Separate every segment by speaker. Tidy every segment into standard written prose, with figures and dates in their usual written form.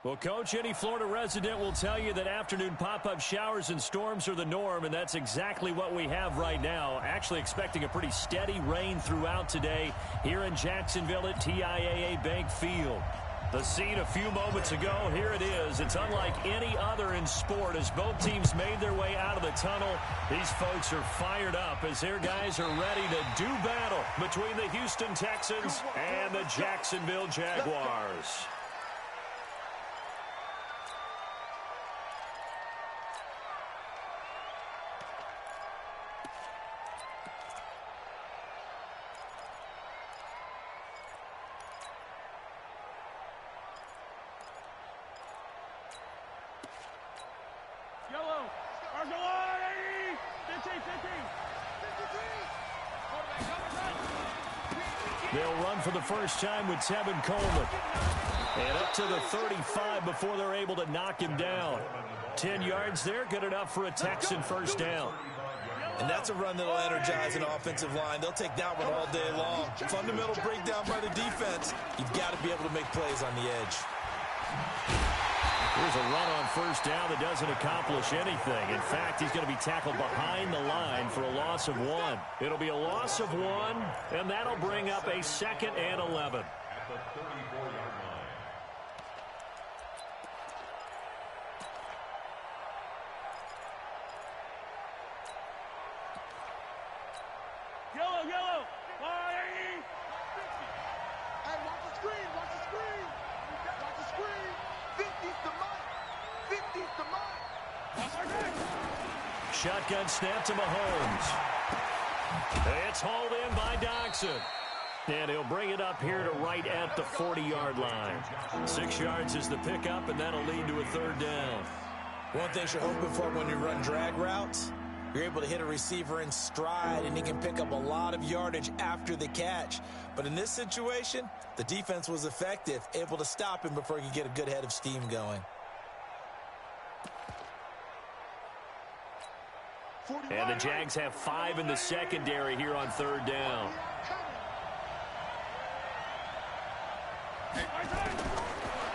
Speaker 1: Well, Coach, any Florida resident will tell you that afternoon pop-up showers and storms are the norm, and that's exactly what we have right now. Actually expecting a pretty steady rain throughout today here in Jacksonville at TIAA Bank Field. The scene a few moments ago, here it is. It's unlike any other in sport as both teams made their way out of the tunnel. These folks are fired up as their guys are ready to do battle between the Houston Texans and the Jacksonville Jaguars. They'll run for the first time with Tevin Coleman. And up to the 35 before they're able to knock him down. 10 yards there, good enough for a Texan first down.
Speaker 2: And that's a run that'll energize an offensive line. They'll take that one all day long. Fundamental breakdown by the defense. You've got to be able to make plays on the edge.
Speaker 1: Here's a run on first down that doesn't accomplish anything. In fact, he's going to be tackled behind the line for a loss of 1. It'll be a loss of 1, and that'll bring up a 2nd and 11.
Speaker 3: At the 34-yard line.
Speaker 4: Yellow. Hey, watch the screen. Watch the screen. Watch the screen. 50's the mark. 50's the mark.
Speaker 1: Shotgun snap to Mahomes. It's hauled in by Doxson. And he'll bring it up here to right at the 40-yard line. 6 yards is the pickup, and that'll lead to a 3rd down.
Speaker 2: One thing you're hoping for when you run drag routes, you're able to hit a receiver in stride, and he can pick up a lot of yardage after the catch. But in this situation, the defense was effective, able to stop him before he could get a good head of steam going.
Speaker 1: And the Jags have 5 in the secondary here on 3rd down.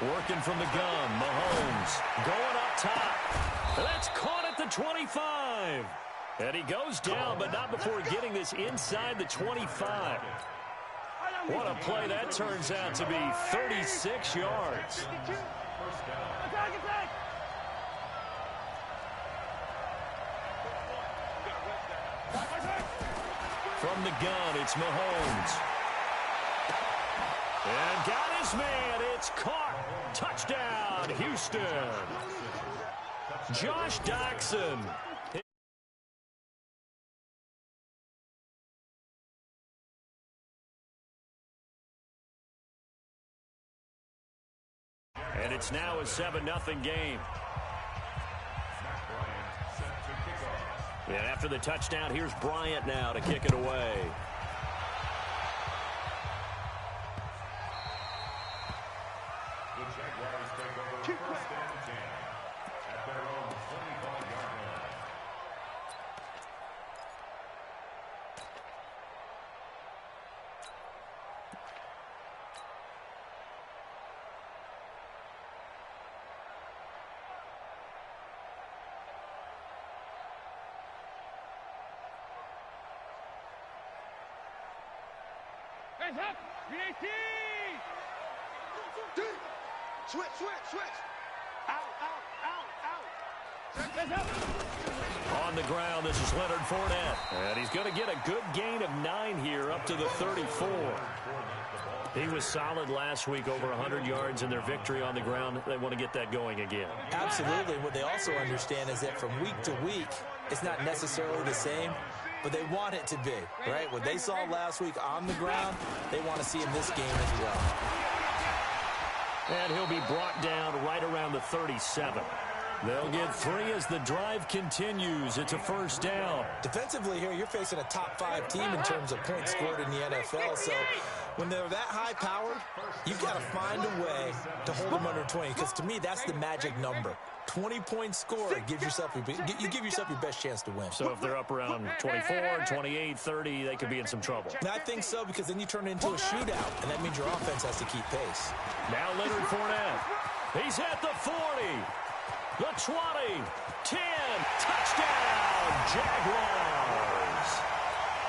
Speaker 1: Working from the gun, Mahomes going up top. That's caught at the 25. And he goes down, but not before getting this inside the 25. What a play that turns out to be. 36 yards. From the gun, it's Mahomes. And got his man. It's caught. Touchdown, Houston. Josh Doxson. And it's now a 7-0 game. And after the touchdown, here's Bryant now to kick it away.
Speaker 3: The Jaguars take over first and 10 at their own 25-yard line.
Speaker 4: Hands up! VAT! Switch! Out! Hands up!
Speaker 1: On the ground, this is Leonard Fournette. And he's going to get a good gain of 9 here up to the 34. He was solid last week, over 100 yards in their victory on the ground. They want to get that going again.
Speaker 2: Absolutely. What they also understand is that from week to week, it's not necessarily the same, but they want it to be, right? What they saw last week on the ground, they want to see in this game as well.
Speaker 1: And he'll be brought down right around the 37. They'll get 3 as the drive continues. It's a first down.
Speaker 2: Defensively here, you're facing a top-5 team in terms of points scored in the NFL. So when they're that high-powered, you've got to find a way to hold them under 20. Because to me, that's the magic number. 20 points scored, you give yourself your best chance to win.
Speaker 1: So if they're up around 24, 28, 30, they could be in some trouble.
Speaker 2: And I think so, because then you turn it into a shootout, and that means your offense has to keep pace.
Speaker 1: Now Leonard Fournette. He's at the 40, the 20, 10, touchdown, Jaguars.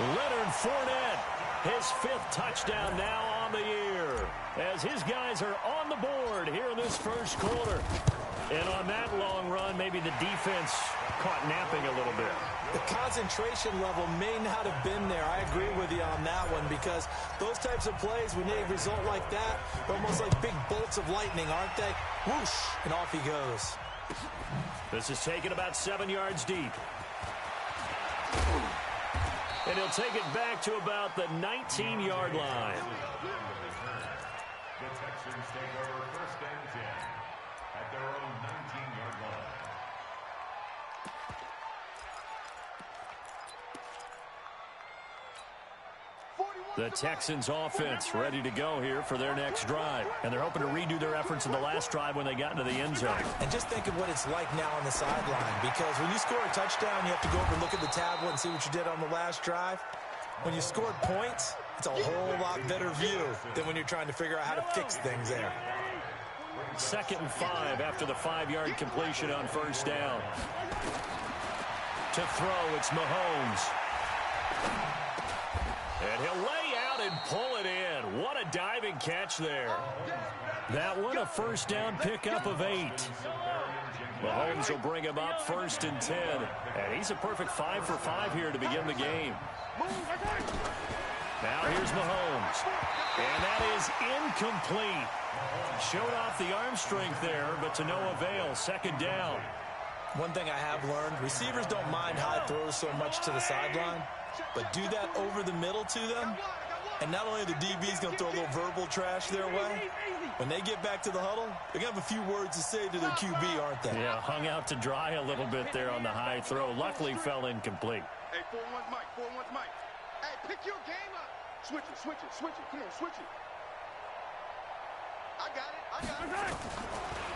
Speaker 1: Leonard Fournette, his 5th touchdown now on the year, as his guys are on the board here in this first quarter. And on that long run, maybe the defense caught napping a little bit.
Speaker 2: The concentration level may not have been there. I agree with you on that one, because those types of plays, when they result like that, they're almost like big bolts of lightning, aren't they? Whoosh, and off he goes.
Speaker 1: This is taken about 7 yards deep. And he'll take it back to about the 19-yard line.
Speaker 3: The Texans take over 1st and 10 at their own 19-yard line.
Speaker 1: The Texans offense ready to go here for their next drive. And they're hoping to redo their efforts in the last drive when they got into the end zone.
Speaker 2: And just think of what it's like now on the sideline, because when you score a touchdown, you have to go over and look at the tablet and see what you did on the last drive. When you scored points, it's a whole lot better view than when you're trying to figure out how to fix things there.
Speaker 1: 2nd and 5 after the 5-yard completion on first down. To throw, it's Mahomes. And he'll lay out and pull it in. What a diving catch there. That one, a first down pickup of 8. Mahomes will bring him up 1st and 10. And he's a perfect 5 for 5 here to begin the game. Now here's Mahomes. And that is incomplete. Showed off the arm strength there, but to no avail. 2nd down.
Speaker 2: One thing I have learned, receivers don't mind high throws so much to the sideline, but do that over the middle to them, and not only the DB's going to throw a little verbal trash their way, when they get back to the huddle, they're going to have a few words to say to their QB, aren't they?
Speaker 1: Yeah, hung out to dry a little bit there on the high throw. Luckily fell incomplete.
Speaker 4: Hey, 4-1's Mike, 4-1's Mike. Hey, pick your game up. Switch it, switch it, switch it. Come on, switch it. I got it, I got it.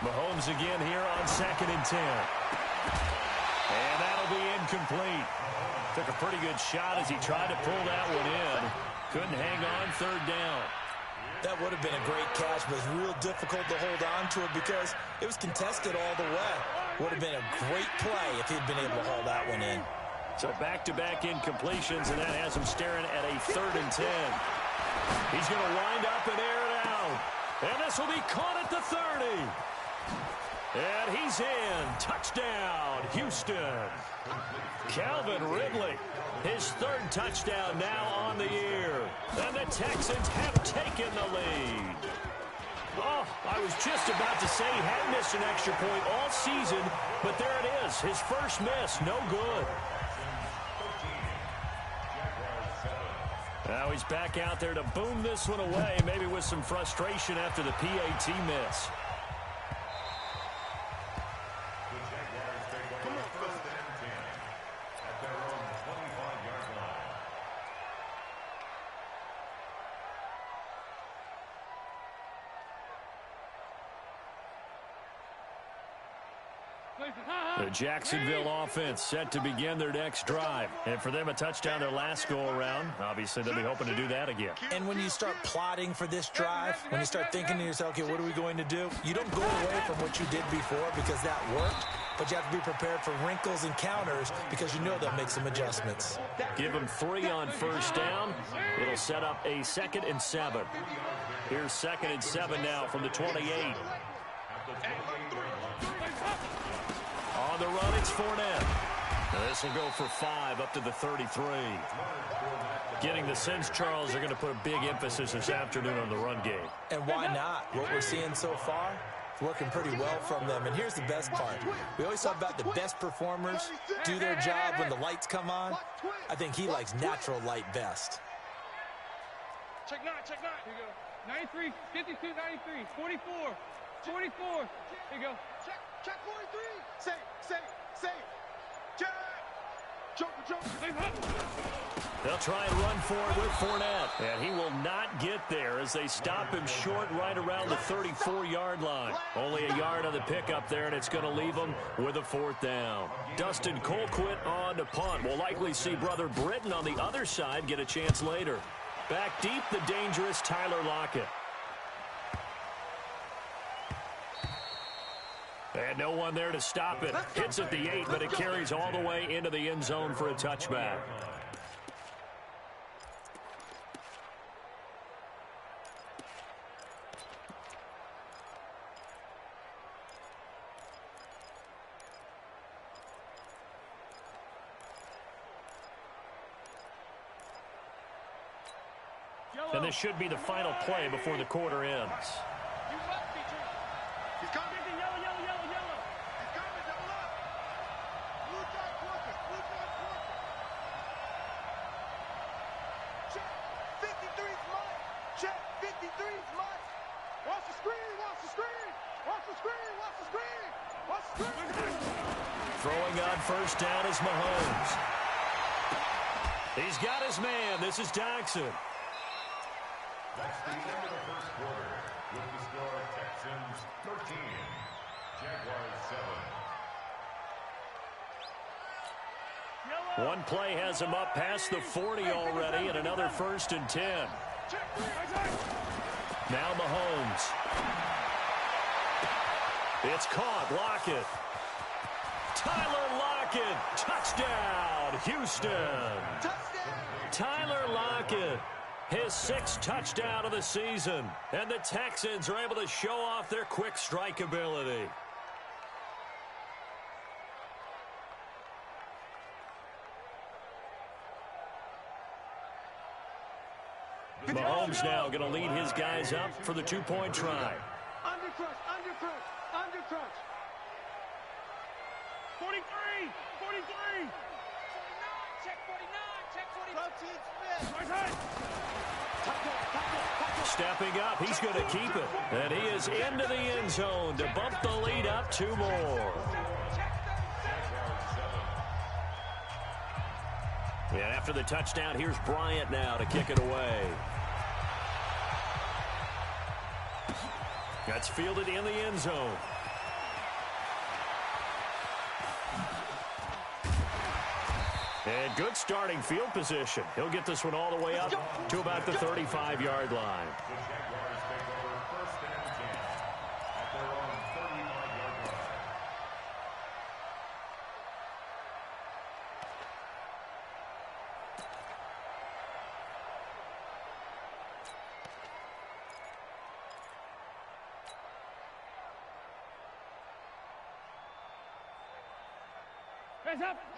Speaker 1: Mahomes again here on 2nd and 10. And that'll be incomplete. Took a pretty good shot as he tried to pull that one in. Couldn't hang on 3rd down.
Speaker 2: That would have been a great catch, but it's real difficult to hold on to it because it was contested all the way. Would have been a great play if he'd been able to haul that one in.
Speaker 1: So back-to-back incompletions, and that has him staring at a 3rd and 10. He's going to wind up and air it out. And this will be caught at the 30. And he's in. Touchdown, Houston. Calvin Ridley, his 3rd touchdown now on the year. And the Texans have taken the lead. Oh, I was just about to say he had missed an extra point all season, but there it is. His first miss, no good. Now he's back out there to boom this one away, maybe with some frustration after the PAT miss. The Jacksonville offense set to begin their next drive. And for them, a touchdown their last go-around. Obviously, they'll be hoping to do that again.
Speaker 2: And when you start plotting for this drive, when you start thinking to yourself, okay, what are we going to do? You don't go away from what you did before because that worked, but you have to be prepared for wrinkles and counters because you know they'll make some adjustments.
Speaker 1: Give them 3 on first down. It'll set up a 2nd and 7. Here's 2nd and 7 now from the 28. On the run, it's Fournette. This will go for 5 up to the 33. Getting the sense, Charles, they're going to put a big emphasis this afternoon on the run game.
Speaker 2: And why not? What we're seeing so far, it's working pretty well from them. And here's the best part. We always talk about the best performers do their job when the lights come on. I think he likes natural light best.
Speaker 5: Check 9, check 9. Here you go. 93, 52, 93, 44, 44. Here you go. Check.
Speaker 4: Check 43. Safe. Check. Joker.
Speaker 1: They'll try and run for it with Fournette. And he will not get there as they stop him short right around the 34-yard line. Only a yard on the pickup there, and it's going to leave him with a 4th down. Dustin Colquitt on to punt. We'll likely see brother Britton on the other side get a chance later. Back deep, the dangerous Tyler Lockett. And no one there to stop it. Hits at the 8, but it carries all the way into the end zone for a touchback. And this should be the final play before the quarter ends.
Speaker 4: You must be true. He's coming. Yellow. He's coming, double up. Blue dot working. Check. 53's mine. Check. 53's mine. Watch the screen.
Speaker 1: Throwing on first down is Mahomes. He's got his man. This is Jackson.
Speaker 3: That's the end of the first quarter. With the score, Texans 13, Jaguars 7.
Speaker 1: One play has him up past the 40 already, and another 1st and 10. Now Mahomes. It's caught. Lockett. Tyler Lockett. Touchdown, Houston. Tyler Lockett. His 6th touchdown of the season. And the Texans are able to show off their quick strike ability. Mahomes now going to lead his guys up for the 2-point try.
Speaker 4: Under crunch. 43. Check 49.
Speaker 1: Stepping up, he's going to keep it. And he is into the end zone to bump the lead up 2 more. And after the touchdown, here's Bryant now to kick it away. That's fielded in the end zone. And good starting field position. He'll get this one all the way up to about the 35-yard line.
Speaker 3: The Jaguars take over 1st and 10 at their own 35-yard line.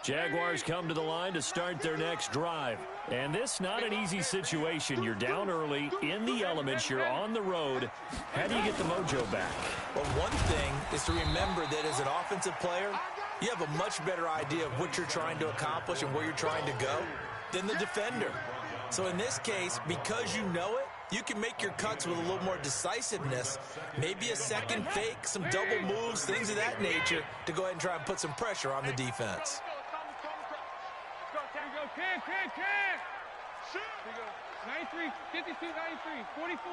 Speaker 1: Jaguars come to the line to start their next drive. And this not an easy situation. You're down early, in the elements, you're on the road. How do you get the mojo back?
Speaker 2: Well, one thing is to remember that as an offensive player, you have a much better idea of what you're trying to accomplish and where you're trying to go than the defender. So in this case, because you know it, you can make your cuts with a little more decisiveness, maybe a second fake, some double moves, things of that nature, to go ahead and try and put some pressure on the defense.
Speaker 5: Can. Shoot. 93, 52, 93, 44.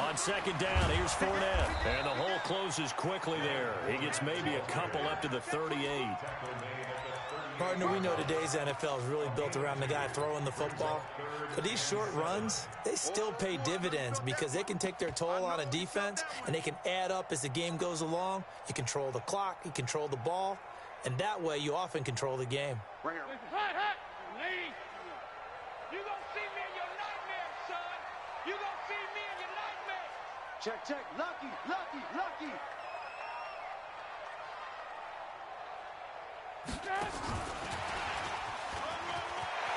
Speaker 1: On 2nd down, here's Fournette. And the hole closes quickly there. He gets maybe a couple up to the 38.
Speaker 2: Partner, we know today's NFL is really built around the guy throwing the football. But these short runs, they still pay dividends because they can take their toll on a defense and they can add up as the game goes along. You control the clock, you control the ball, and that way you often control the game.
Speaker 4: Right here.
Speaker 5: Hot. Lee. You gonna see me in your nightmare, son. You gonna see me in your nightmare.
Speaker 4: Check. Lucky.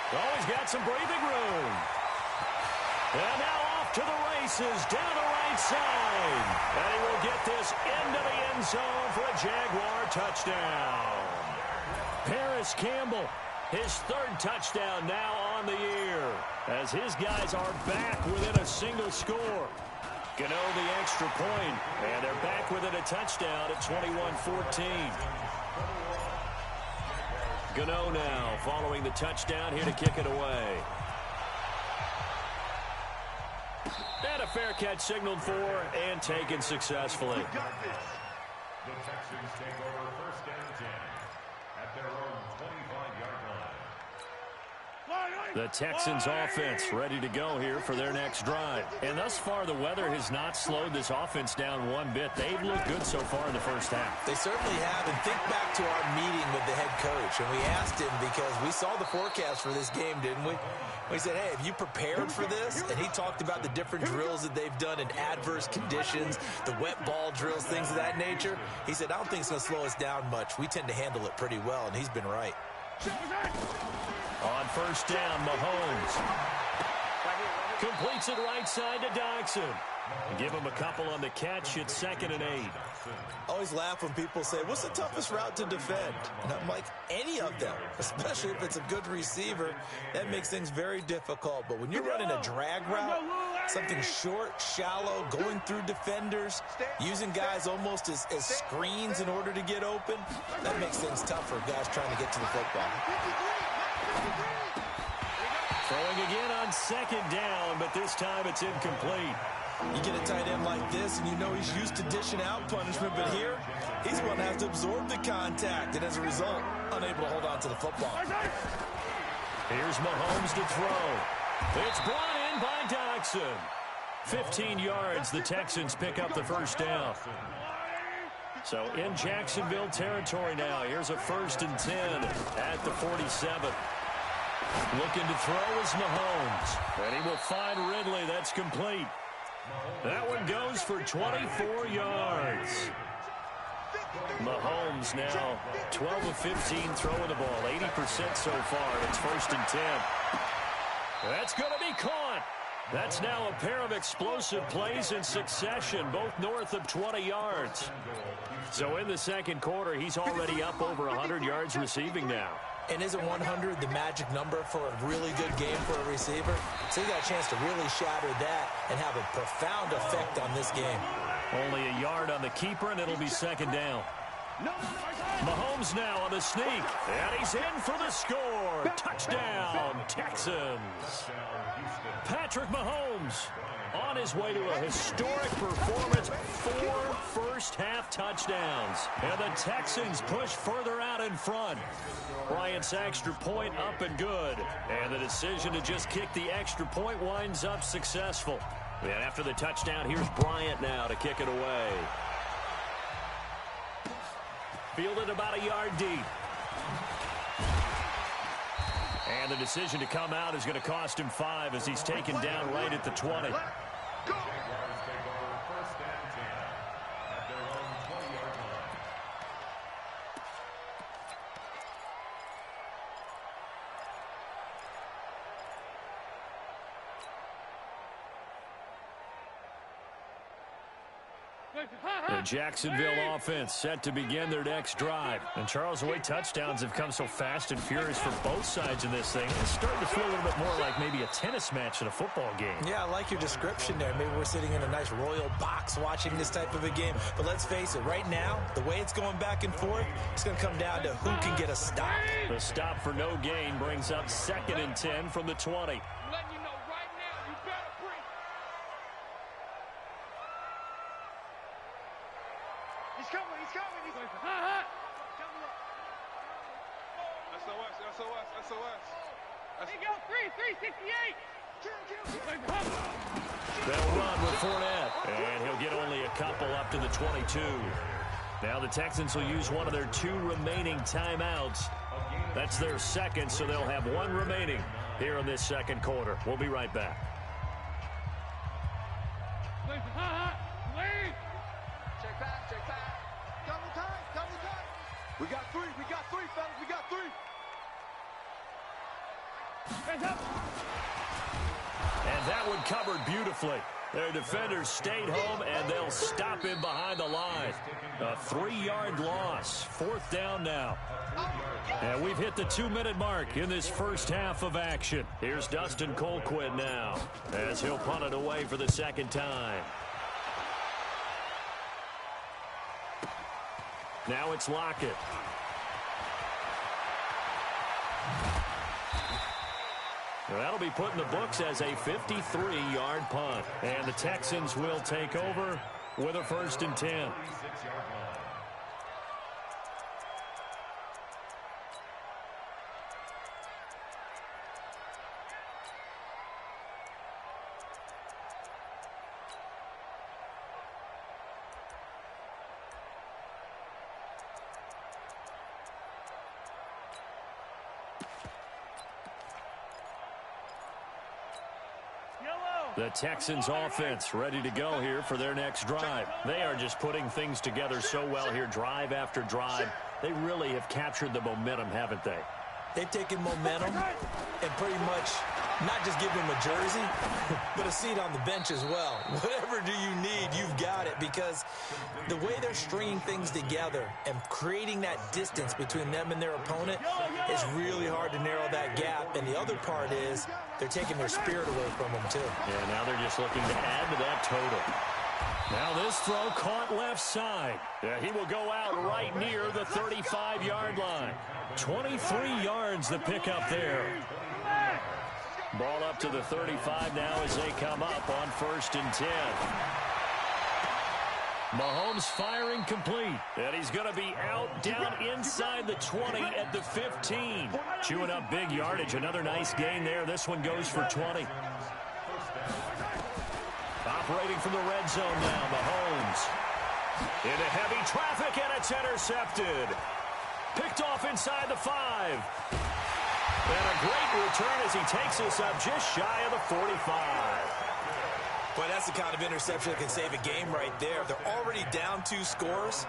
Speaker 1: Oh, he's got some breathing room. And now off to the races, down the right side. And he will get this into the end zone for a Jaguar touchdown. Paris Campbell, his 3rd touchdown now on the year, as his guys are back within a single score. Gano the extra point, and they're back within a touchdown at 21-14. Gano now following the touchdown here to kick it away. And a fair catch signaled for and taken successfully.
Speaker 3: The Texans take over first and 10 at their own 25-yard line.
Speaker 1: The Texans offense ready to go here for their next drive. And thus far, the weather has not slowed this offense down one bit. They've looked good so far in the first half.
Speaker 2: They certainly have. And think back to our meeting with the head coach. And we asked him because we saw the forecast for this game, didn't we? We said, hey, have you prepared for this? And he talked about the different drills that they've done in adverse conditions, the wet ball drills, things of that nature. He said, I don't think it's going to slow us down much. We tend to handle it pretty well, and he's been right.
Speaker 1: On first down, Mahomes completes it right side to Dodson. Give him a couple on the catch at 2nd and 8.
Speaker 2: I always laugh when people say, what's the toughest route to defend? And I'm like, any of them, especially if it's a good receiver. That makes things very difficult. But when you're running a drag route, something short, shallow, going through defenders, using guys almost as screens in order to get open, that makes things tough for guys trying to get to the football.
Speaker 1: Throwing again on 2nd down, but this time it's incomplete.
Speaker 2: You get a tight end like this, and you know he's used to dishing out punishment, but here, he's going to have to absorb the contact, and as a result, unable to hold on to the football.
Speaker 1: Here's Mahomes to throw. It's brought in by Dodson. 15 yards, the Texans pick up the first down. So in Jacksonville territory now. Here's a 1st and 10 at the 47. Looking to throw is Mahomes. And he will find Ridley. That's complete. That one goes for 24 yards. Mahomes now 12 of 15 throwing the ball. 80% so far. It's 1st and 10. That's going to be caught. That's now a pair of explosive plays in succession, both north of 20 yards. So in the second quarter, he's already up over 100 yards receiving now.
Speaker 2: And isn't 100 the magic number for a really good game for a receiver? So he got a chance to really shatter that and have a profound effect on this game.
Speaker 1: Only a yard on the keeper, and it'll be 2nd down. Mahomes now on the sneak, and he's in for the score. Touchdown, Texans. Patrick Mahomes on his way to a historic performance, 4 first-half touchdowns. And the Texans push further out in front. Bryant's extra point up and good. And the decision to just kick the extra point winds up successful. And after the touchdown, here's Bryant now to kick it away. Fielded about a yard deep. And the decision to come out is going to cost him 5 as he's taken down right at the 20. The Jacksonville offense set to begin their next drive. And Charles, the way touchdowns have come so fast and furious for both sides in this thing, it's starting to feel a little bit more like maybe a tennis match in a football game. Yeah, I like your description there. Maybe we're sitting in a nice royal box watching this type of a game. But let's face it, right now, the way it's going back and forth, it's going to come down to who can get a stop. The stop for no gain brings up 2nd and 10 from the 20. They'll run with Fournette, and he'll get only a couple up to the 22. Now the Texans will use one of their 2 remaining timeouts. That's their second, so they'll have 1 remaining here in this second quarter. We'll be right back.
Speaker 4: Check back. Double time. We got 3, fellas, we got 3.
Speaker 1: And that one covered beautifully. Their defenders stayed home, and they'll stop him behind the line. A 3-yard loss. 4th down now. And we've hit the 2-minute mark in this first half of action. Here's Dustin Colquitt now, as he'll punt it away for the second time. Now it's Lockett. Well, that'll be put in the books as a 53-yard punt. And the Texans will take over with a 1st and 10. The Texans offense ready to go here for their next drive. They are just putting things together so well here, drive after drive. They really have captured the momentum, haven't they?
Speaker 2: They've taken momentum and pretty much not just give him a jersey, but a seat on the bench as well. Whatever do you need, you've got it, because the way they're stringing things together and creating that distance between them and their opponent is really hard to narrow that gap. And the other part is they're taking their spirit away from them, too.
Speaker 1: Yeah, now they're just looking to add to that total. Now this throw caught left side. Yeah, he will go out right near the 35-yard line. 23 yards the pickup there. Ball up to the 35 now as they come up on 1st and 10. Mahomes firing complete. And he's going to be out down inside the 20 at the 15. Chewing up big yardage. Another nice gain there. This one goes for 20. Operating from the red zone now, Mahomes. Into heavy traffic, and it's intercepted. Picked off inside the 5. And a great return as he takes us up just shy of the 45.
Speaker 2: Boy, that's the kind of interception that can save a game right there. They're already down 2 scores.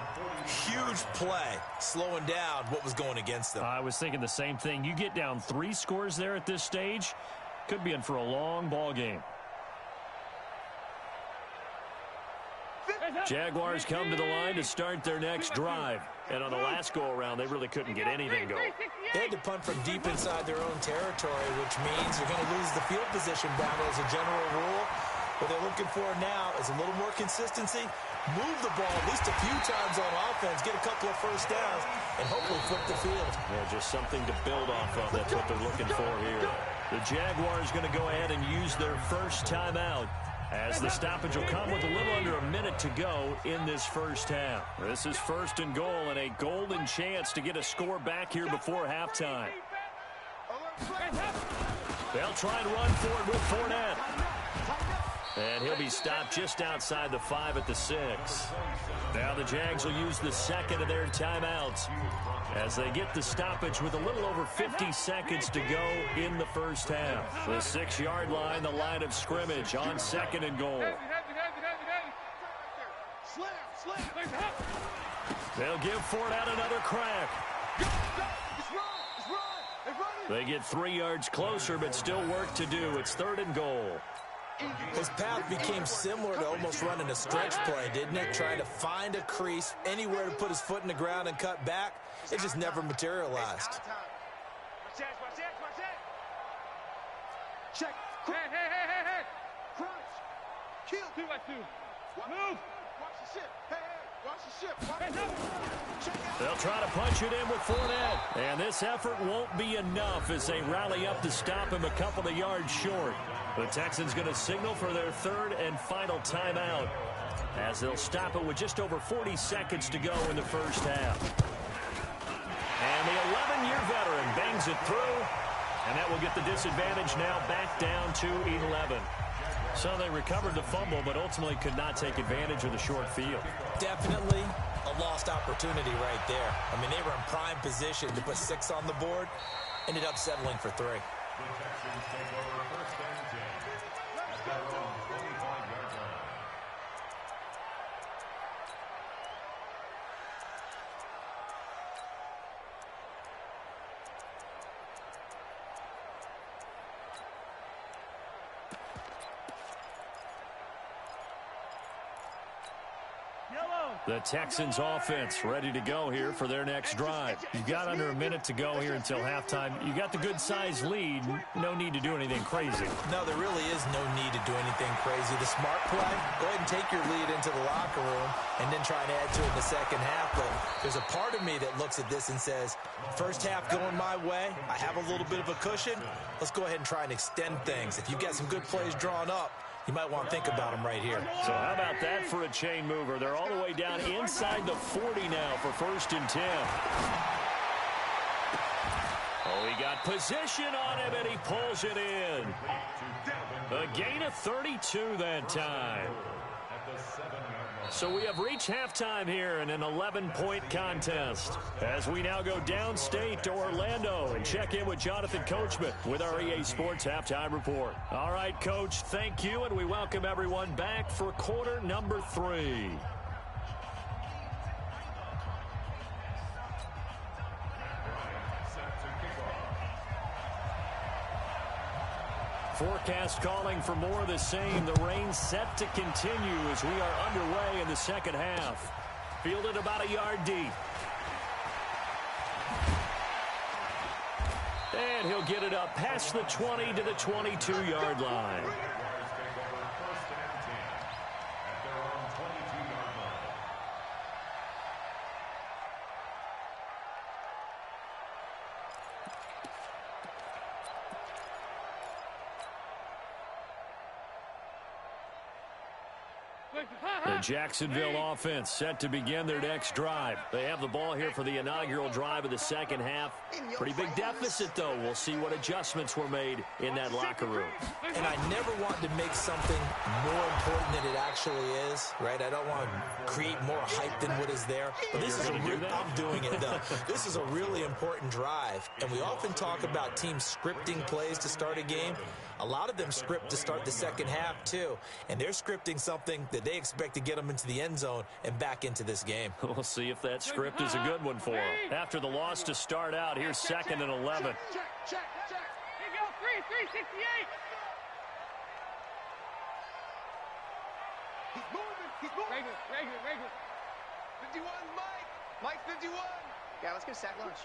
Speaker 2: Huge play, slowing down what was going against them.
Speaker 1: I was thinking the same thing. You get down 3 scores there at this stage, could be in for a long ball game. Jaguars come to the line to start their next drive. And on the last go-around, they really couldn't get anything going.
Speaker 2: They had to punt from deep inside their own territory, which means you're going to lose the field position battle as a general rule. What they're looking for now is a little more consistency, move the ball at least a few times on offense, get a couple of first downs, and hopefully flip the field.
Speaker 1: Yeah, just something to build off of. That's what they're looking for here. The Jaguars going to go ahead and use their first timeout, as the stoppage will come with a little under a minute to go in this first half. This is 1st and goal and a golden chance to get a score back here before halftime. They'll try and run forward with Fournette. And he'll be stopped just outside the 5 at the 6. Now the Jags will use the second of their timeouts as they get the stoppage with a little over 50 seconds to go in the first half. The 6-yard line, the line of scrimmage on 2nd and goal. They'll give Fournette another crack. They get 3 yards closer, but still work to do. It's 3rd and goal.
Speaker 2: His path became similar to almost running a stretch play, didn't it? Trying to find a crease, anywhere to put his foot in the ground and cut back. It just never materialized.
Speaker 4: Check. Hey. Crunch. Kill. 2-2. Move. Watch the ship. Hey. Watch the ship. Watch the ship.
Speaker 1: They'll try to punch it in with Fournette. And this effort won't be enough as they rally up to stop him a couple of yards short. The Texans going to signal for their 3rd and final timeout as they'll stop it with just over 40 seconds to go in the first half. And the 11-year veteran bangs it through, and that will get the disadvantage now back down to 11. So they recovered the fumble, but ultimately could not take advantage of the short field.
Speaker 2: Definitely a lost opportunity right there. I mean, they were in prime position to put 6 on the board, ended up settling for 3.
Speaker 3: The Texans take over 1st and 10 at their own 25-yard line.
Speaker 5: Yellow.
Speaker 1: The Texans offense ready to go here for their next drive. You've got under a minute to go here until halftime. You got the good-sized lead. No need to do anything crazy.
Speaker 2: No, there really is no need to do anything crazy. The smart play, go ahead and take your lead into the locker room and then try and add to it in the second half. But there's a part of me that looks at this and says, first half going my way, I have a little bit of a cushion. Let's go ahead and try and extend things. If you've got some good plays drawn up, you might want to think about them right here.
Speaker 1: So how about that for a chain mover? They're all the way down inside the 40 now for 1st and 10. Oh, he got position on him, and he pulls it in. A gain of 32 that time. So we have reached halftime here in an 11-point contest as we now go downstate to Orlando and check in with Jonathan Coachman with our EA Sports Halftime Report. All right, Coach, thank you, and we welcome everyone back for quarter number 3. Forecast calling for more of the same. The rain set to continue as we are underway in the second half. Fielded about a yard deep. And he'll get it up past the 20 to the 22-yard line. The Jacksonville offense set to begin their next drive. They have the ball here for the inaugural drive of the second half. Pretty big deficit, though. We'll see what adjustments were made in that locker room.
Speaker 2: And I never want to make something more important than it actually is, right? I don't want to create more hype than what is there. But this is I'm doing it, though. This is a really important drive. And we often talk about teams scripting plays to start a game. A lot of them script to start the second half, too. And they're scripting something that they expect to get them into the end zone and back into this game.
Speaker 1: We'll see if that script is a good one for them. After the loss to start out, here's 2nd and 11.
Speaker 5: Check. Here you go, 368.
Speaker 4: He's moving.
Speaker 5: Regular.
Speaker 4: 51, Mike. Mike, 51.
Speaker 6: Yeah, let's get a sack lunch.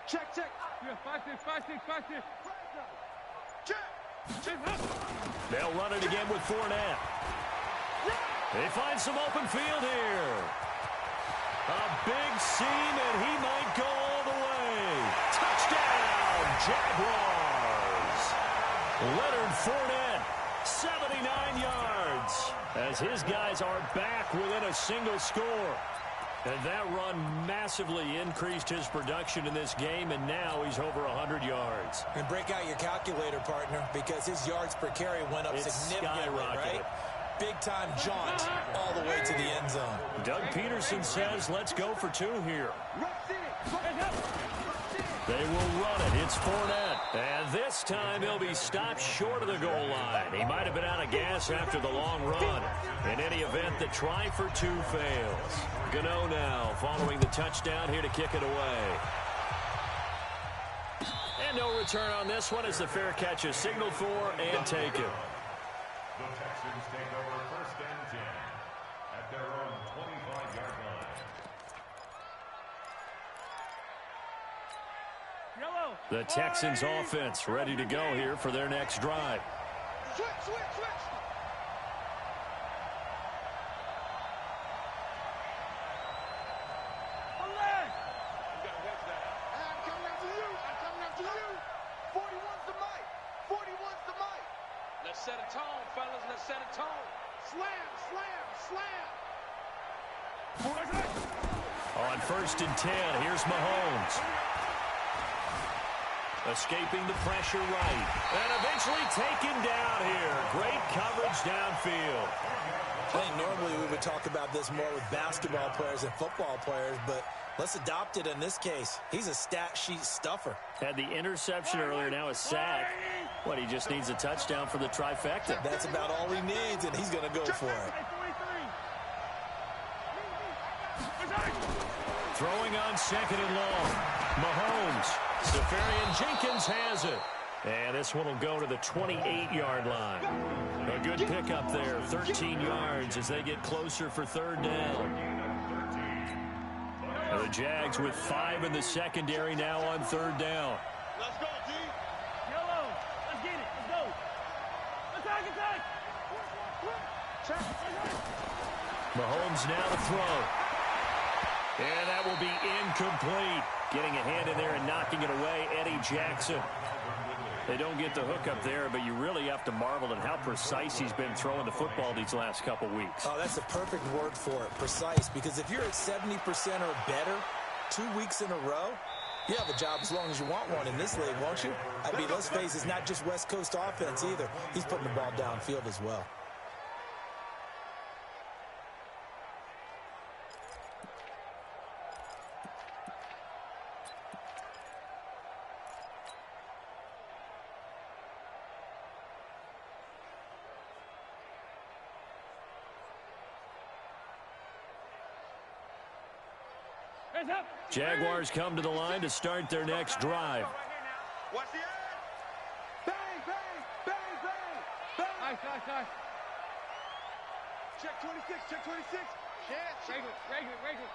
Speaker 4: Check.
Speaker 5: Yeah, 5-6.
Speaker 4: Check.
Speaker 1: They'll run it again with Fournette. They find some open field here. A big seam, and he might go all the way. Touchdown, Jaguars. Leonard Fournette, 79 yards, as his guys are back within a single score. And that run massively increased his production in this game, and now he's over 100 yards.
Speaker 2: And break out your calculator, partner, because his yards per carry went up significantly, right? Big-time jaunt all the way to the end zone.
Speaker 1: Doug Peterson says, let's go for 2 here. They will run it. It's Fournette. And this time he'll be stopped short of the goal line. He might have been out of gas after the long run. In any event, the try for 2 fails. Gano now following the touchdown here to kick it away. And no return on this one as the fair catch is signaled for and taken.
Speaker 3: The Texans take over 1st and 10 at their own 25-yard line.
Speaker 5: Yellow.
Speaker 1: The Texans offense ready to go here for their next drive.
Speaker 4: Switch. I'm coming after you. 41's the mic.
Speaker 5: Let's set a tone, fellas. Let's set a tone.
Speaker 4: Slam.
Speaker 1: On 1st and 10, here's Mahomes. Escaping the pressure right. And eventually taken down here. Great coverage downfield.
Speaker 2: I think normally we would talk about this more with basketball players and football players, but let's adopt it in this case. He's a stat sheet stuffer.
Speaker 1: Had the interception earlier, now a sack. What, he just needs a touchdown for the trifecta.
Speaker 2: That's about all he needs, and he's going to go for it.
Speaker 1: Throwing on 2nd and long. Mahomes. Safarian Jenkins has it. And this one will go to the 28-yard line. A good pickup there, 13 yards as they get closer for 3rd down. The Jags with 5 in the secondary now on 3rd down.
Speaker 4: Let's go, G.
Speaker 5: Yellow. Let's get it. Let's go. Attack, attack. Check.
Speaker 1: Mahomes now to throw. And that will be incomplete. Getting a hand in there and knocking it away, Eddie Jackson. They don't get the hook up there, but you really have to marvel at how precise he's been throwing the football these last couple weeks.
Speaker 2: Oh, that's the perfect word for it, precise, because if you're at 70% or better 2 weeks in a row, you have a job as long as you want one in this league, won't you? I mean, let's face it, it's not just West Coast offense either. He's putting the ball downfield as well.
Speaker 1: Jaguars come to the line to start their next drive.
Speaker 4: Watch the end. Bang, bang, bang, bang, bang.
Speaker 5: Nice.
Speaker 4: Check 26, check 26.
Speaker 5: Shit. Regular.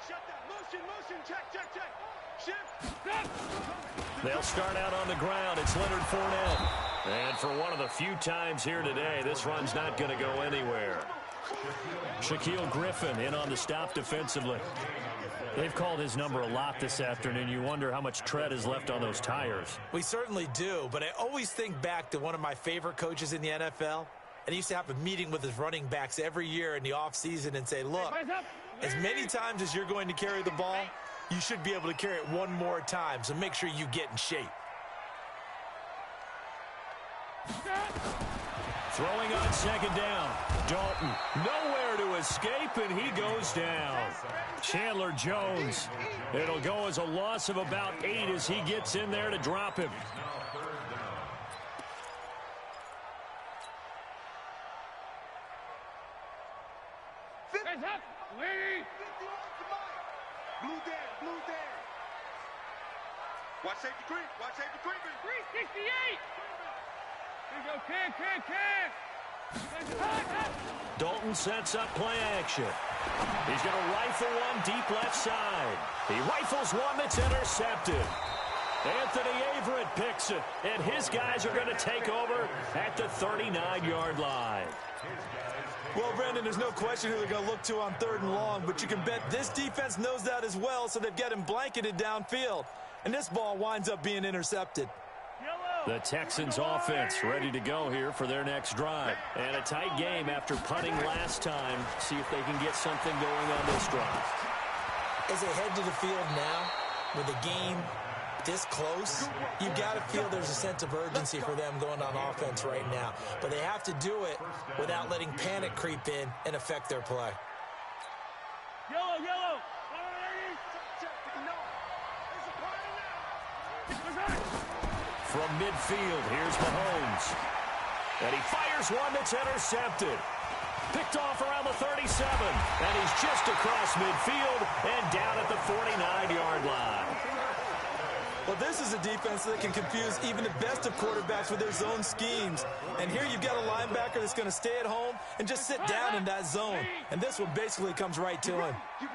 Speaker 4: Shut that. Motion. Check. Shift.
Speaker 1: They'll start out on the ground. It's Leonard Fournette. And for one of the few times here today, this run's not going to go anywhere. Shaquille Griffin in on the stop defensively. They've called his number a lot this afternoon. You wonder how much tread is left on those tires.
Speaker 2: We certainly do, but I always think back to one of my favorite coaches in the NFL. And he used to have a meeting with his running backs every year in the offseason and say, look, as many times as you're going to carry the ball, you should be able to carry it one more time, so make sure you get in shape.
Speaker 1: Throwing on 2nd down. Dalton nowhere to escape, and he goes down. Chandler Jones. It'll go as a loss of about 8 as he gets in there to drop him.
Speaker 4: Blue there. Watch safety creep.
Speaker 5: 368. Here you go, can.
Speaker 1: Dalton sets up play action. He's going to rifle one deep left side. He rifles one that's intercepted. Anthony Averett picks it, and his guys are going to take over at the 39-yard line.
Speaker 2: Well, Brandon, there's no question who they're going to look to on 3rd and long, but you can bet this defense knows that as well, so they've got him blanketed downfield. And this ball winds up being intercepted.
Speaker 1: The Texans offense ready to go here for their next drive. And a tight game after punting last time. See if they can get something going on this drive.
Speaker 2: As they head to the field now, with the game this close, you've got to feel there's a sense of urgency for them going on offense right now. But they have to do it without letting panic creep in and affect their play.
Speaker 5: Yellow.
Speaker 1: From midfield, here's Mahomes. And he fires one that's intercepted. Picked off around the 37. And he's just across midfield and down at the 49-yard line.
Speaker 2: Well, this is a defense that can confuse even the best of quarterbacks with their zone schemes. And here you've got a linebacker that's going to stay at home and just sit down in that zone. And this one basically comes right to him.
Speaker 5: Heavy.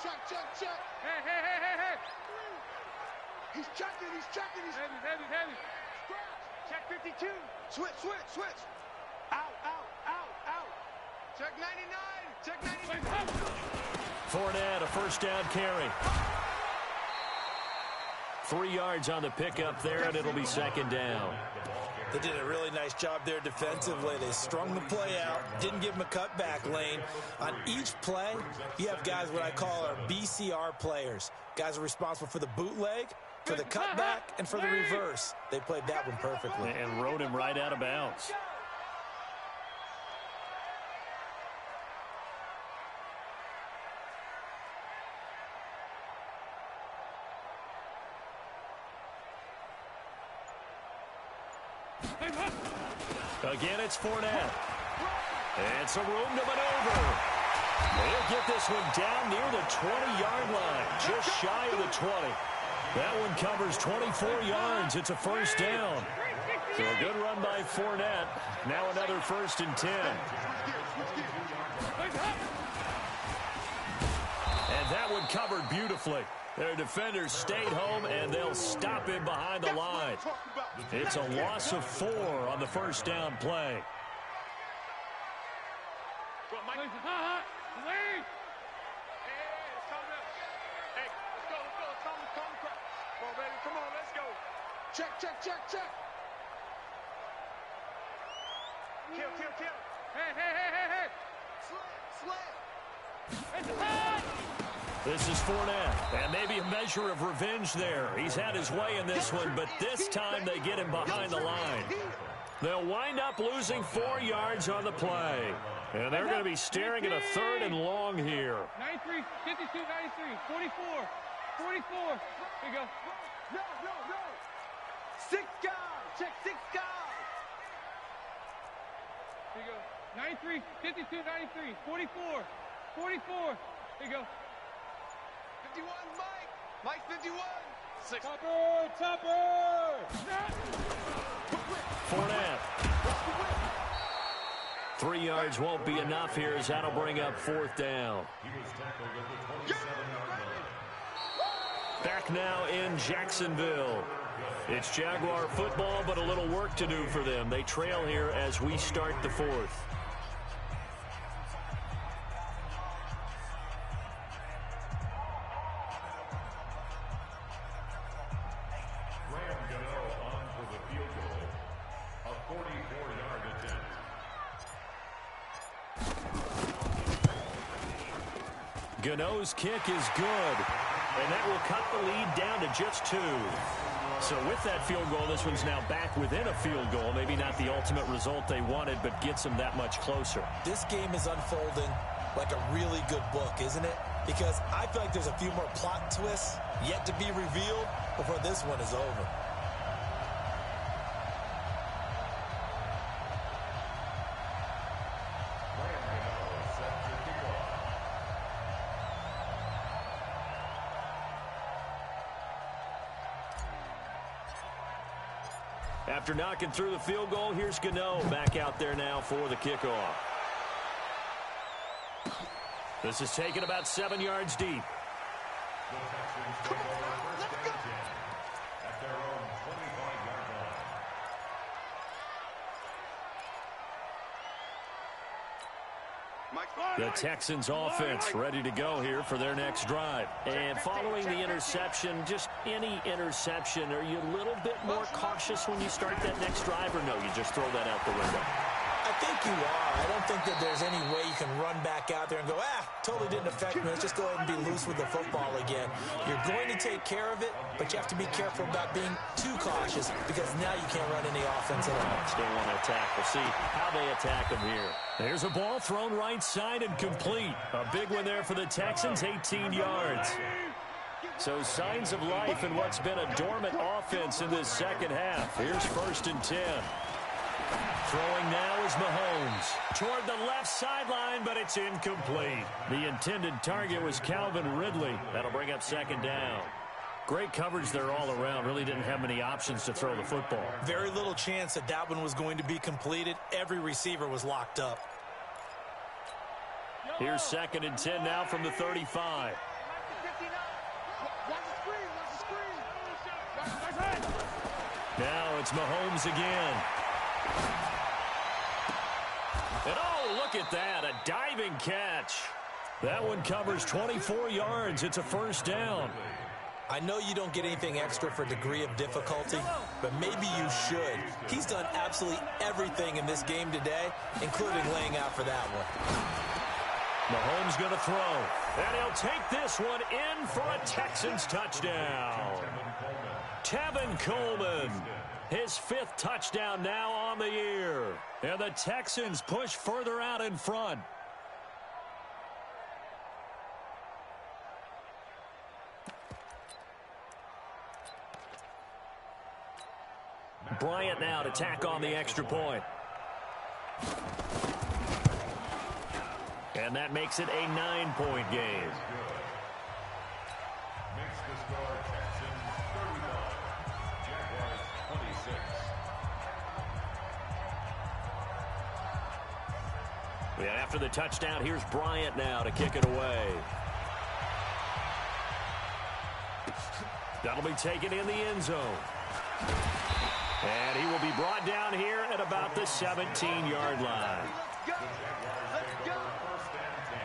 Speaker 4: Check.
Speaker 5: Hey.
Speaker 4: He's checking.
Speaker 5: Heavy.
Speaker 4: Check 52. Switch. Out. Check 99.
Speaker 1: Fournette, a first down carry. 3 yards on the pickup there, and it'll be 2nd down.
Speaker 2: They did a really nice job there defensively. They strung the play out, didn't give him a cutback lane. On each play, you have guys what I call our BCR players. Guys are responsible for the bootleg, for the cutback, and for the reverse. They played that one perfectly.
Speaker 1: And rode him right out of bounds. Again, it's Fournette. And some room to maneuver. They'll get this one down near the 20-yard line, just shy of the 20. That one covers 24 yards. It's a first down. So a good run by Fournette. Now another 1st and 10. That one covered beautifully. Their defenders stayed home, and they'll stop him behind the line. It's a loss of 4 on the first down play.
Speaker 4: Check, check, check, check. Kill, kill, kill. Hey. Slam.
Speaker 1: This is Fournette, and maybe a measure of revenge there. He's had his way in this one, but this time they get him behind the line. They'll wind up losing 4 yards on the play, and they're going to be staring at a 3rd and long here.
Speaker 5: 93, 52, 93, 44, 44. Here you go.
Speaker 4: No. 6 guys. Check 6 guys.
Speaker 5: Here you go. 93, 52, 93, 44, 44. Here you go.
Speaker 4: 51, Mike. Mike 51. 6.
Speaker 5: Topper.
Speaker 1: Fournette. 3 yards won't be enough here as that'll bring up 4th down.
Speaker 3: He was tackled at the 27-yard line.
Speaker 1: Back now in Jacksonville. It's Jaguar football, but a little work to do for them. They trail here as we start the 4th.
Speaker 3: On for the field goal. A 44-yard attempt.
Speaker 1: Gano's kick is good, and that will cut the lead down to just 2. So with that field goal, this one's now back within a field goal. Maybe not the ultimate result they wanted, but gets them that much closer.
Speaker 2: This game is unfolding like a really good book, isn't it? Because I feel like there's a few more plot twists yet to be revealed before this one is over.
Speaker 1: After knocking through the field goal, here's Gano back out there now for the kickoff. This is taken about 7 yards deep.
Speaker 3: The Texans take over first and 10 at their own 25-yard line.
Speaker 1: The Texans offense ready to go here for their next drive. And following the interception, just any interception, are you a little bit more cautious when you start that next drive, or no, you just throw that out the window?
Speaker 2: I think you are. I don't think that there's any way you can run back out there and go, totally didn't affect me. Let's just go ahead and be loose with the football again. You're going to take care of it, but you have to be careful about being too cautious because now you can't run any offense at all.
Speaker 1: Still want to attack. We'll see how they attack them here. There's a ball thrown right side and complete. A big one there for the Texans, 18 yards. So signs of life in what's been a dormant offense in this second half. Here's 1st and 10. Throwing now is Mahomes toward the left sideline, but it's incomplete. The intended target was Calvin Ridley. That'll bring up 2nd down. Great coverage there all around. Really didn't have many options to throw the football.
Speaker 2: Very little chance that one was going to be completed. Every receiver was locked up.
Speaker 1: Here's 2nd and 10 now from the 35. Now it's Mahomes again. And oh, look at that, a diving catch. That one covers 24 yards. It's a 1st down.
Speaker 2: I know you don't get anything extra for degree of difficulty, but maybe you should. He's done absolutely everything in this game today, including laying out for that one.
Speaker 1: Mahomes going to throw, and he'll take this one in for a Texans touchdown. Tevin Coleman, his 5th touchdown now on the year. And the Texans push further out in front. Bryant now to tack on the extra point. And that makes it a 9-point game.
Speaker 3: Makes the score Texans 31, Jaguars 26.
Speaker 1: Yeah, after the touchdown, here's Bryant now to kick it away. That'll be taken in the end zone. And he will be brought down here at about the 17-yard line.
Speaker 3: The Jaguars take over first and 10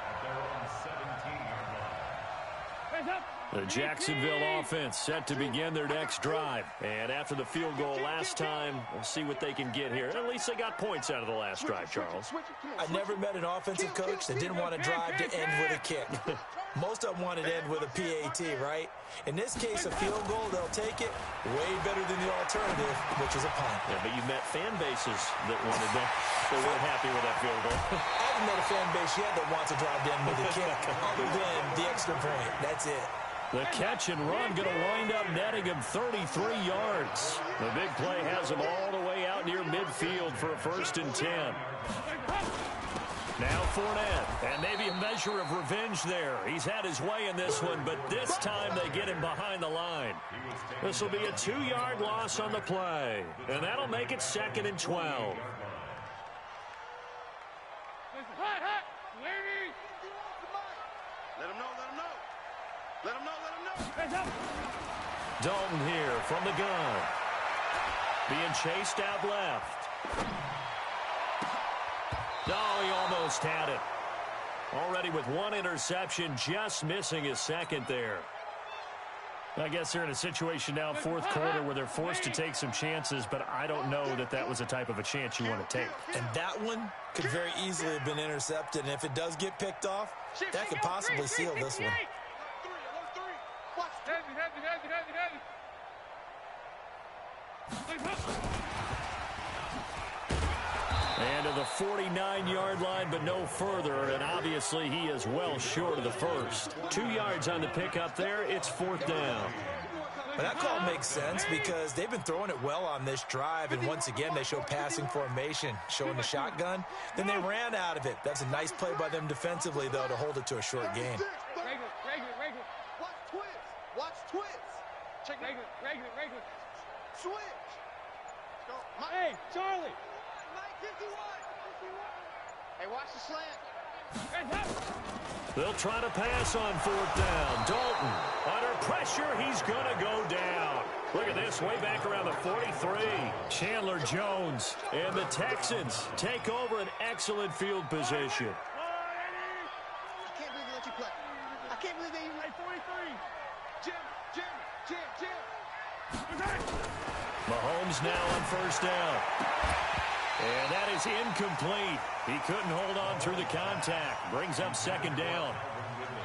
Speaker 3: at their own 17-yard line.
Speaker 1: The Jacksonville offense set to begin their next drive. And after the field goal last time, we'll see what they can get here. At least they got points out of the last drive, Charles.
Speaker 2: I never met an offensive coach that didn't want to drive to end with a kick. Most of them wanted to end with a PAT, right? In this case, a field goal, they'll take it way better than the alternative, which is a punt.
Speaker 1: Yeah, but you met fan bases that wanted that. They weren't happy with that field goal.
Speaker 2: I haven't met a fan base yet that wants to drive to end with a kick, other than the extra point. That's it.
Speaker 1: The catch and run going to wind up netting him 33 yards. The big play has him all the way out near midfield for a 1st and 10. Now Fournette, and maybe a measure of revenge there. He's had his way in this one, but this time they get him behind the line. This will be a 2-yard loss on the play, and that'll make it 2nd and 12.
Speaker 4: Let him know, let him know. Let him know, let him know.
Speaker 1: Dalton here from the gun. Being chased out left. Oh, he almost had it. Already with 1 interception, just missing his 2nd there. I guess they're in a situation now, 4th quarter, where they're forced to take some chances, but I don't know that that was the type of a chance you want to take.
Speaker 2: And that one could very easily have been intercepted, and if it does get picked off, that could possibly seal this one.
Speaker 1: And to the 49-yard line, but no further, and obviously he is well short of the first. 2 yards on the pickup there. It's 4th down.
Speaker 2: But that call makes sense because they've been throwing it well on this drive, and once again they show passing formation, showing the shotgun. Then they ran out of it. That's a nice play by them defensively, though, to hold it to a short game.
Speaker 4: Regular. Watch twist. Watch twist. Check regular. Switch. Go. Hey, Charlie. Mike 51. Hey, watch the slant.
Speaker 1: They'll try to pass on 4th down. Dalton, under pressure, he's going to go down. Look at this, way back around the 43. Chandler Jones and the Texans take over an excellent field position.
Speaker 4: I can't believe they let you play. I can't believe they even like 43. Jim.
Speaker 1: Mahomes now on 1st down. And that is incomplete. He couldn't hold on through the contact. Brings up 2nd down.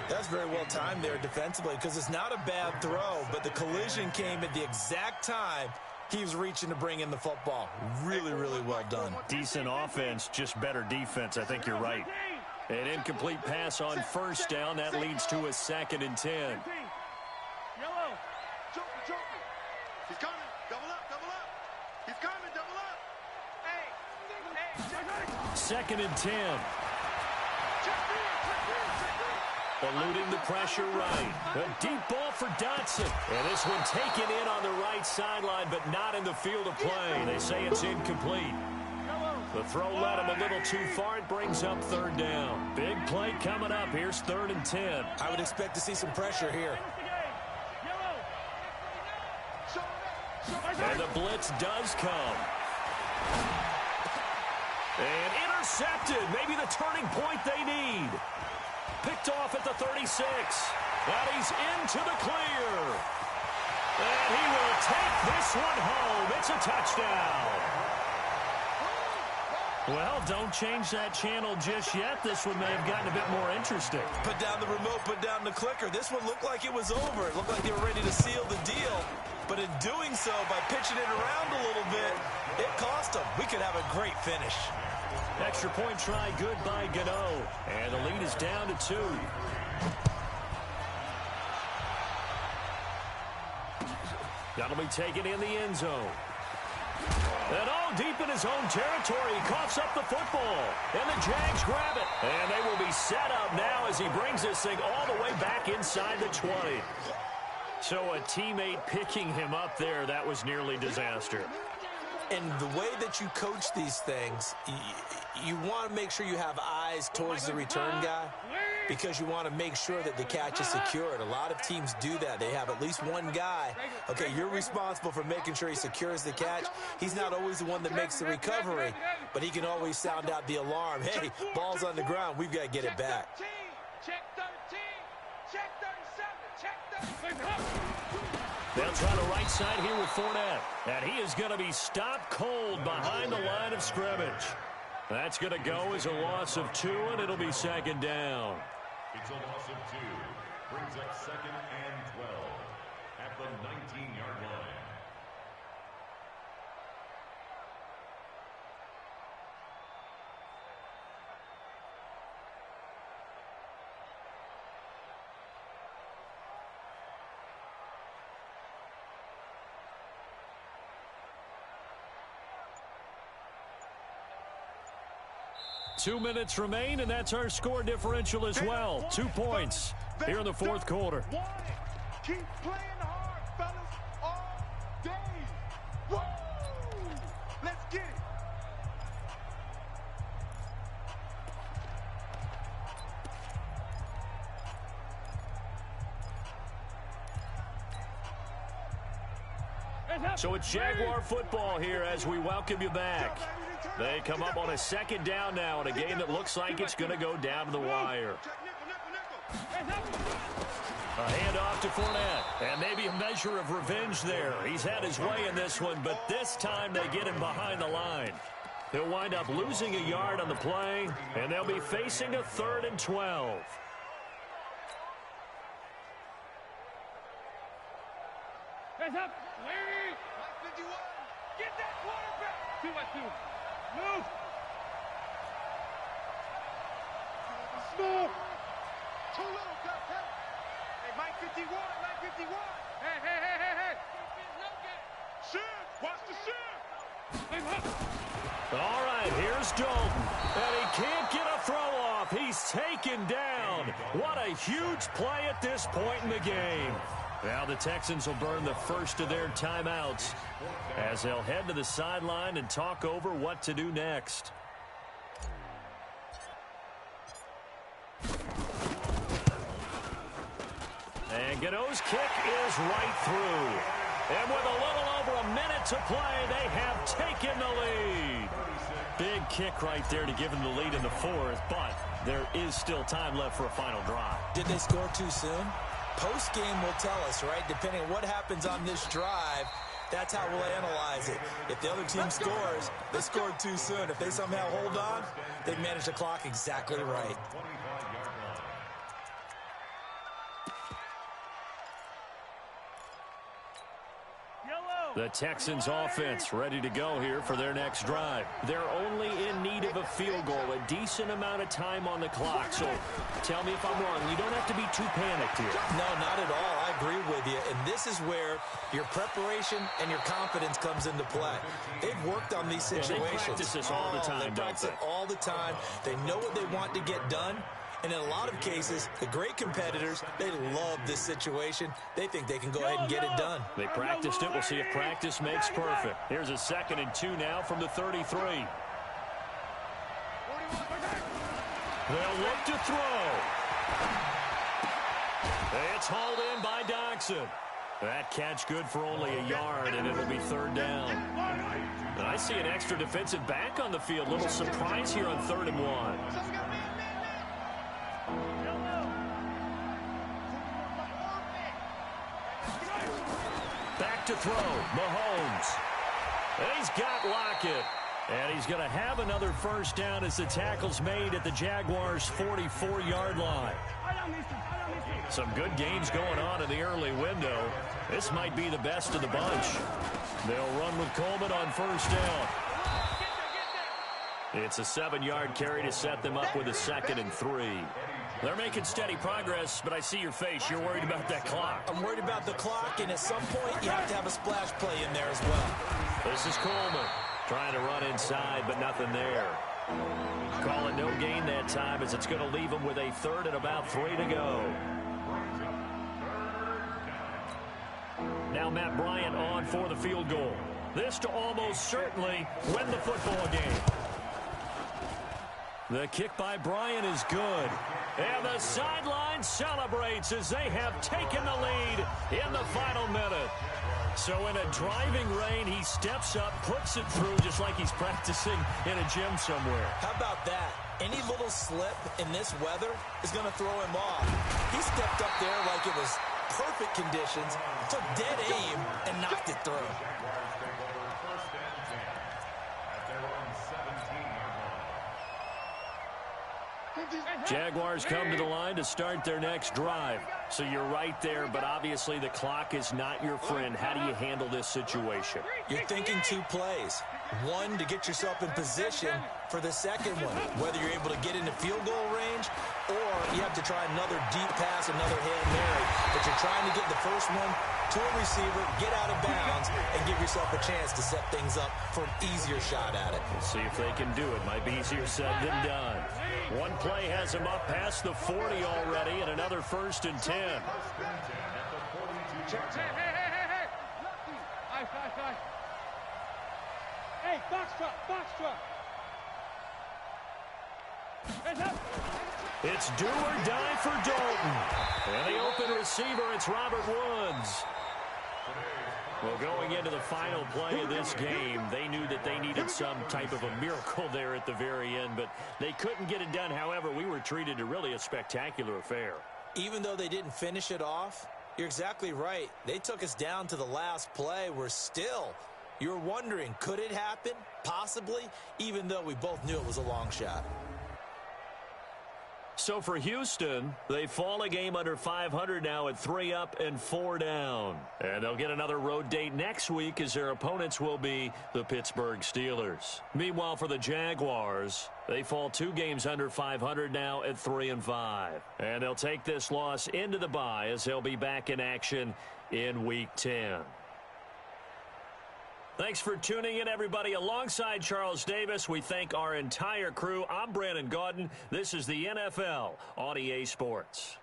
Speaker 2: That's very well timed there defensively because it's not a bad throw, but the collision came at the exact time he was reaching to bring in the football. Really, really well done.
Speaker 1: Decent offense, just better defense. I think you're right. An incomplete pass on 1st down. That leads to a 2nd and 10.
Speaker 4: Yellow. Joker. He's coming. Double up. He's coming. Double up. Hey.
Speaker 1: 2nd and 10. Eluding the pressure right. A deep ball for Dotson. And this one taken in on the right sideline, but not in the field of play. They say it's incomplete. The throw led him a little too far. It brings up 3rd down. Big play coming up. Here's 3rd and 10.
Speaker 2: I would expect to see some pressure here.
Speaker 1: And the blitz does come. And intercepted. Maybe the turning point they need. Picked off at the 36. And he's into the clear. And he will take this one home. It's a touchdown. Well, don't change that channel just yet. This one may have gotten a bit more interesting.
Speaker 2: Put down the remote, put down the clicker. This one looked like it was over. It looked like they were ready to seal the deal. But in doing so, by pitching it around a little bit, it cost them. We could have a great finish.
Speaker 1: Extra point try, good by Gano. And the lead is down to 2. That'll be taken in the end zone. And all deep in his own territory, he coughs up the football. And the Jags grab it. And they will be set up now as he brings this thing all the way back inside the 20. So a teammate picking him up there, that was nearly disaster.
Speaker 2: And the way that you coach these things, you want to make sure you have eyes towards the return guy. because you want to make sure that the catch is secured. A lot of teams do that. They have at least one guy. Okay, you're responsible for making sure he secures the catch. He's not always the one that makes the recovery, but he can always sound out the alarm. Hey, ball's on the ground. We've got to get it back.
Speaker 5: Check 13. Check 37. Check 37.
Speaker 1: They'll try the right side here with Fournette. And he is going to be stopped cold behind the line of scrimmage. That's going to go as a loss of 2, and it'll be second down.
Speaker 3: It's a loss of 2. Brings up 2nd and 12 at the 19-yard line.
Speaker 1: Two minutes remain, and that's our score differential as well. 2 points here in the fourth quarter.
Speaker 4: Keep playing hard, fellas, all day. Woo! Let's get it.
Speaker 1: So it's Jaguar football here as we welcome you back. They come up on a second down now in a game that looks like it's going to go down to the wire. A handoff to Fournette, and maybe a measure of revenge there. He's had his way in this one, but this time they get him behind the line. He'll wind up losing a yard on the play, and they'll be facing a 3rd and 12.
Speaker 5: Hands up. Lead. 51. Get that quarterback. 2-2. Move. Move.
Speaker 4: Too little, Gus. Hey, Mike 51. Mike 51.
Speaker 5: Hey.
Speaker 4: Shit. Watch the shit.
Speaker 1: All right, here's Dalton. And he can't get a throw off. He's taken down. What a huge play at this point in the game. Now the Texans will burn the first of their timeouts as they'll head to the sideline and talk over what to do next. And Gano's kick is right through. And with a little over a minute to play, they have taken the lead. Big kick right there to give them the lead in the fourth, but there is still time left for a final drive.
Speaker 2: Did they score too soon? Post-game will tell us, right? Depending on what happens on this drive, that's how we'll analyze it. If the other team scores, they scored too soon. If they somehow hold on, they manage the clock exactly right.
Speaker 1: The Texans offense ready to go here for their next drive. They're only in need of a field goal, a decent amount of time on the clock. So tell me if I'm wrong. You don't have to be too panicked here.
Speaker 2: No, not at all. I agree with you. And this is where your preparation and your confidence comes into play. They've worked on these situations.
Speaker 1: They practice this all the time,
Speaker 2: they practice it all the time. They know what they want to get done. And in a lot of cases, the great competitors, they love this situation. They think they can go ahead and get it done.
Speaker 1: They practiced it. We'll see if practice makes perfect. Here's a 2nd and 2 now from the 33. They'll look to throw. It's hauled in by Doxson. That catch good for only a yard, and it'll be 3rd down. And I see an extra defensive back on the field. Little surprise here on 3rd and 1. Back to throw, Mahomes. And he's got Lockett. And he's going to have another first down as the tackle's made at the Jaguars' 44-yard line. Some good games going on in the early window. This might be the best of the bunch. They'll run with Coleman on first down. It's a 7-yard carry to set them up with a 2nd and 3. They're making steady progress, but I see your face. You're worried about that clock.
Speaker 2: I'm worried about the clock, and at some point, you have to have a splash play in there as well.
Speaker 1: This is Coleman trying to run inside, but nothing there. Call it no gain that time as it's going to leave them with a 3rd and about 3 to go. Now Matt Bryant on for the field goal. This to almost certainly win the football game. The kick by Bryant is good. And the sideline celebrates as they have taken the lead in the final minute. So in a driving rain, he steps up, puts it through just like he's practicing in a gym somewhere.
Speaker 2: How about that? Any little slip in this weather is going to throw him off. He stepped up there like it was perfect conditions, took dead aim, and knocked it through.
Speaker 3: Jaguars take over first and 10 at their own 17-yard line.
Speaker 1: Jaguars come to the line to start their next drive. So you're right there, but obviously the clock is not your friend. How do you handle this situation?
Speaker 2: You're thinking 2 plays. One, to get yourself in position for the second one, whether you're able to get into field goal range or you have to try another deep pass, another Hail Mary. But you're trying to get the first one to a receiver, get out of bounds, and give yourself a chance to set things up for an easier shot at it.
Speaker 1: We'll see if they can do it. Might be easier said than done. One play has him up past the 40 already, and another first and 10.
Speaker 3: First and 10 at the 42-yard line.
Speaker 5: Hey, box truck.
Speaker 1: It's do or die for Dalton. And the open receiver, it's Robert Woods. Well, going into the final play of this game, they knew that they needed some type of a miracle there at the very end, but they couldn't get it done. However, we were treated to really a spectacular affair.
Speaker 2: Even though they didn't finish it off, you're exactly right. They took us down to the last play. We're still, you're wondering, could it happen? Possibly, even though we both knew it was a long shot.
Speaker 1: So for Houston, they fall a game under 500 now at 3 up and 4 down. And they'll get another road date next week as their opponents will be the Pittsburgh Steelers. Meanwhile, for the Jaguars, they fall 2 games under 500 now at 3 and 5. And they'll take this loss into the bye as they'll be back in action in Week 10. Thanks for tuning in, everybody. Alongside Charles Davis, we thank our entire crew. I'm Brandon Gaudin. This is the NFL on EA Sports.